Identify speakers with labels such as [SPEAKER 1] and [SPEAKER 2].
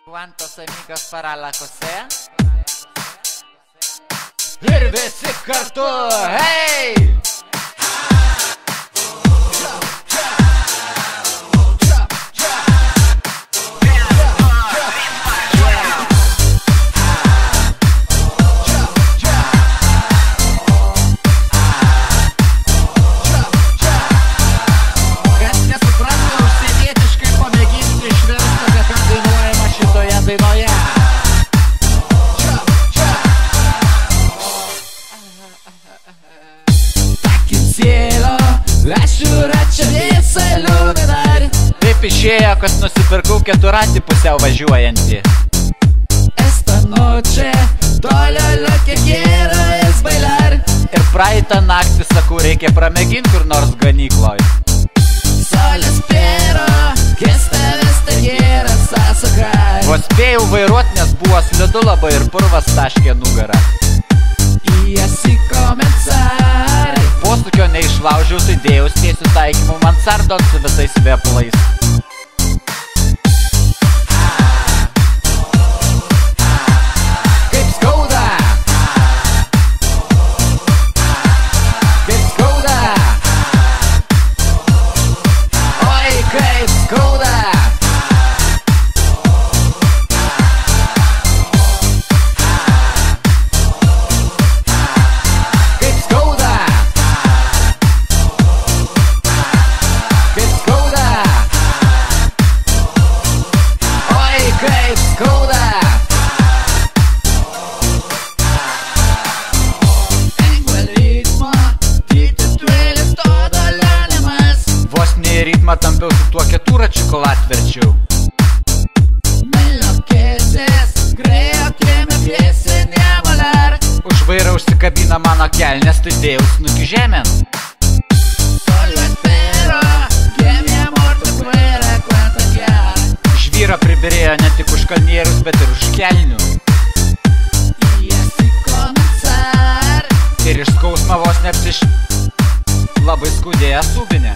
[SPEAKER 1] ¿Cuántos amigos para la José? Ir visi kartu, hey! Kas nesupranta užsienietiškai, pamėginti išversti, apie ką dainuojama šitoje dainoje. Cielo, aš čia visą liūdną dar. Taip išėjo, kad nusipirkau keturatį pusiau važiuojantį. Esta noche, toliau que quiero es bailar. Ir praeitą naktį sakau, reikia pramėginti kur nors ganykloj. Solo espero, que esta vez te quieras asacar. Vos spėjau vairuot, nes buvo slidu labai ir purvas taškė nugarą. Y así comenzar. Posūkio neišlaužiau, tai dėjau tiesių taikymų mansardon su visais vėpulais. Kaip skauda! Kaip skauda! Oi, kaip skauda! Ritmą tampiau su tuo keturačiu, kol atverčiau. Už vairą užsikabina mano kelnes, tai dėjau snukį žemėn. Žvyra pribirėjo ne tik už kalnierius, bet ir už kelnių. Ir iš skausmo vos labai skaudėjo subinė.